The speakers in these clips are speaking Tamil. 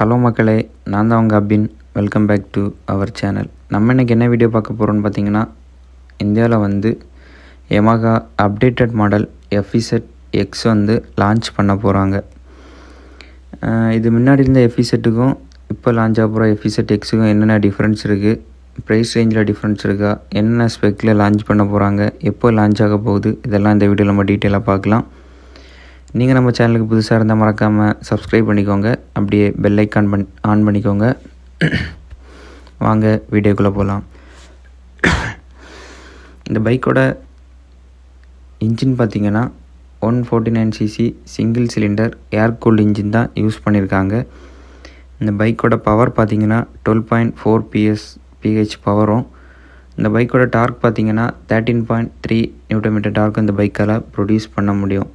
ஹலோ மக்களே, நான் தான் உங்கள் Abin. Welcome back to our channel. நம்ம இன்றைக்கி என்ன வீடியோ பார்க்க போகிறோன்னு பார்த்தீங்கன்னா, இந்தியாவில் வந்து Yamaha updated model FZ X வந்து லான்ச் பண்ண போகிறாங்க. இது முன்னாடி இருந்த FZ-க்கும் இப்போ லான்ச் ஆக போகிற FZ X-க்கும் என்னென்ன டிஃப்ரென்ஸ் இருக்குது, ப்ரைஸ் ரேஞ்சில் டிஃப்ரென்ஸ் இருக்கா, என்னென்ன ஸ்பெக்கில் லான்ச் பண்ண போகிறாங்க, எப்போ லான்ச் ஆக போகுது, இதெல்லாம் இந்த வீடியோவில் நம்ம டீட்டெயிலாக பார்க்கலாம். நீங்கள் நம்ம சேனலுக்கு புதுசாக இருந்தால் மறக்காமல் சப்ஸ்கிரைப் பண்ணிக்கோங்க. அப்படியே பெல் ஐக்கான் ஆன் பண்ணிக்கோங்க. வாங்க வீடியோக்குள்ளே போகலாம். இந்த பைக்கோட இன்ஜின் பார்த்திங்கன்னா 149cc சிங்கிள் சிலிண்டர் ஏர் கூல்டு இன்ஜின் தான் யூஸ் பண்ணியிருக்காங்க. இந்த பைக்கோட பவர் பார்த்திங்கன்னா 12.4 PH பவரும், இந்த பைக்கோட டார்க் பார்த்திங்கன்னா 13.3 Nm டார்க் இந்த பைக்கால் ப்ரொடியூஸ் பண்ண முடியும்.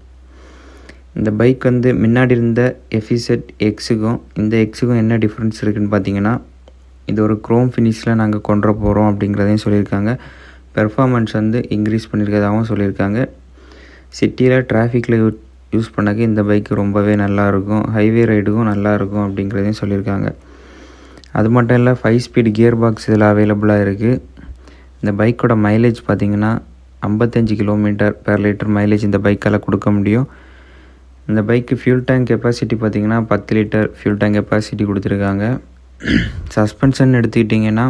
இந்த பைக் வந்து முன்னாடி இருந்த FZ X-க்கும் இந்த X-க்கும் என்ன டிஃப்ரென்ஸ் இருக்குதுன்னு பார்த்தீங்கன்னா, இது ஒரு க்ரோம் ஃபினிஷில் நாங்கள் கொண்டு போகிறோம் அப்படிங்கிறதையும் சொல்லியிருக்காங்க. பெர்ஃபார்மன்ஸ் வந்து இன்க்ரீஸ் பண்ணியிருக்கதாகவும் சொல்லியிருக்காங்க. சிட்டியில் டிராஃபிக்கில் யூஸ் பண்ணக்கு இந்த பைக் ரொம்பவே நல்லாயிருக்கும், ஹைவே ரைடுக்கும் நல்லாயிருக்கும் அப்படிங்கிறதையும் சொல்லியிருக்காங்க. அது மட்டும் இல்லை, 5 ஸ்பீட் கியர் பாக்ஸ் இதில் அவைலபிளாக இருக்குது. இந்த பைக்கோட மைலேஜ் பார்த்திங்கன்னா 55 km/L மைலேஜ் இந்த பைக்கால் கொடுக்க முடியும். இந்த பைக்கு ஃபியூல் டேங்க் கெப்பாசிட்டி பார்த்திங்கன்னா 10 லிட்டர் ஃபியூல் டேங்க் கெப்பாசிட்டி கொடுத்துருக்காங்க. சஸ்பென்ஷன் எடுத்துக்கிட்டிங்கன்னா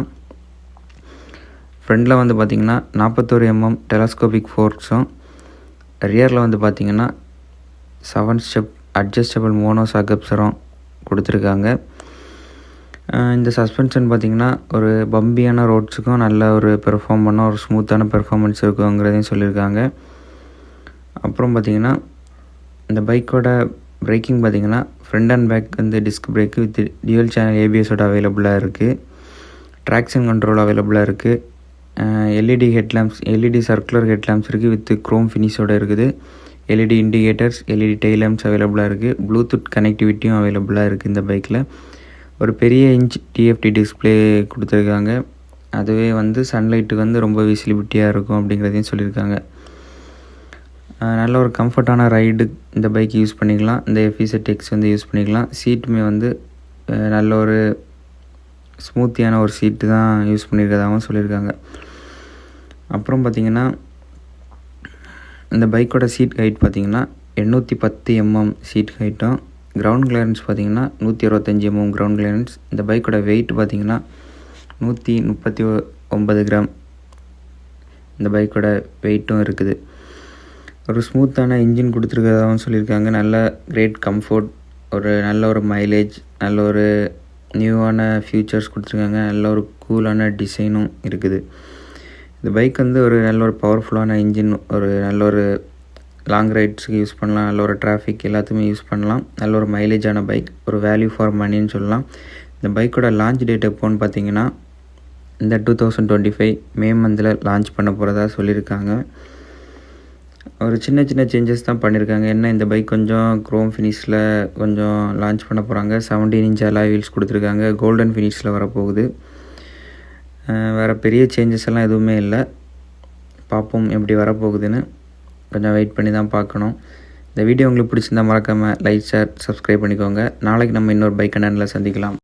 ஃப்ரண்டில் வந்து பார்த்திங்கன்னா 41 mm டெலஸ்கோபிக் ஃபோர்க்ஸும், ரியரில் வந்து பார்த்திங்கன்னா 7 ஸ்டெப் அட்ஜஸ்டபிள் மோனோ சாக்கப்சரும் கொடுத்துருக்காங்க. இந்த சஸ்பென்ஷன் பார்த்திங்கன்னா ஒரு பம்பியான ரோட்ஸுக்கும் நல்ல ஒரு பெர்ஃபார்ம் பண்ண ஒரு ஸ்மூத்தான பெர்ஃபார்மன்ஸ் இருக்குங்கிறதையும் சொல்லியிருக்காங்க. அப்புறம் பார்த்திங்கன்னா இந்த பைக்கோட பிரேக்கிங் பார்த்திங்கன்னா ஃப்ரண்ட் அண்ட் பேக் வந்து disc brake with dual channel ABS-ஓட அவைலபிளாக இருக்குது. ட்ராக்ஷன் கண்ட்ரோல் அவைலபிளாக இருக்குது. LED சர்க்குலர் ஹெட்லாம்ப்ஸ் இருக்குது வித் க்ரோம் ஃபினிஷோடு இருக்குது. LED indicators, LED tail lamps அவைலபிளாக இருக்குது. ப்ளூடூத் கனெக்டிவிட்டியும் அவைலபிளாக இருக்குது. இந்த பைக்கில் ஒரு பெரிய இன்ச் TFT டிஸ்பிளே கொடுத்துருக்காங்க. அதுவே வந்து சன்லைட்டுக்கு வந்து ரொம்ப விசிபிலிட்டியாக இருக்கும் அப்படிங்கிறதையும் சொல்லியிருக்காங்க. நல்ல ஒரு கம்ஃபர்ட்டான ரைடு இந்த பைக் யூஸ் பண்ணிக்கலாம். இந்த FZ X வந்து யூஸ் பண்ணிக்கலாம். சீட்டுமே வந்து நல்ல ஒரு ஸ்மூத்தியான ஒரு சீட்டு தான் யூஸ் பண்ணியிருக்கதாகவும் சொல்லியிருக்காங்க. அப்புறம் பார்த்திங்கன்னா இந்த பைக்கோட சீட் ஹைட் பார்த்திங்கன்னா 810 mm சீட் ஹைட்டும், கிரவுண்ட் கிளியரன்ஸ் பார்த்திங்கன்னா 125 mm கிரவுண்ட் கிளியரன்ஸ். இந்த பைக்கோட வெயிட் பார்த்திங்கன்னா 139 கிராம் இந்த பைக்கோட வெயிட்டும் இருக்குது. ஒரு ஸ்மூத்தான இன்ஜின் கொடுத்துருக்கதாகவும் சொல்லியிருக்காங்க. நல்ல கிரேட் கம்ஃபோர்ட், ஒரு நல்ல ஒரு மைலேஜ், நல்ல ஒரு நியூவான ஃபியூச்சர்ஸ் கொடுத்துருக்காங்க. நல்ல ஒரு கூலான டிசைனும் இருக்குது. இந்த பைக் வந்து ஒரு நல்ல ஒரு பவர்ஃபுல்லான இன்ஜின், ஒரு நல்ல ஒரு லாங் ரைட்ஸுக்கு யூஸ் பண்ணலாம், நல்ல ஒரு டிராஃபிக் எல்லாத்துக்குமே யூஸ் பண்ணலாம். நல்ல ஒரு மைலேஜான பைக், ஒரு வேல்யூ ஃபார் மணின்னு சொல்லலாம். இந்த பைக்கோட லான்ச் டேட் எப்போன்னு பார்த்தீங்கன்னா இந்த 2025 மே மந்தில் லான்ச் பண்ண போகிறதா சொல்லியிருக்காங்க. ஒரு சின்ன சேஞ்சஸ் தான் பண்ணியிருக்காங்க. என்ன, இந்த பைக் கொஞ்சம் க்ரோம் ஃபினிஷில் கொஞ்சம் லான்ச் பண்ண போகிறாங்க. 17 inch அலாய் வீல்ஸ் கொடுத்துருக்காங்க. கோல்டன் ஃபினிஷில் வரப்போகுது. வேறு பெரிய சேஞ்சஸ் எல்லாம் எதுவுமே இல்லை. பார்ப்போம் எப்படி வரப்போகுதுன்னு. கொஞ்சம் வெயிட் பண்ணி தான் பார்க்கணும். இந்த வீடியோ உங்களுக்கு பிடிச்சிருந்தால் மறக்காமல் லைக், ஷேர், சப்ஸ்கிரைப் பண்ணிக்கோங்க. நாளைக்கு நம்ம இன்னொரு பைக் கண்டனில் சந்திக்கலாம்.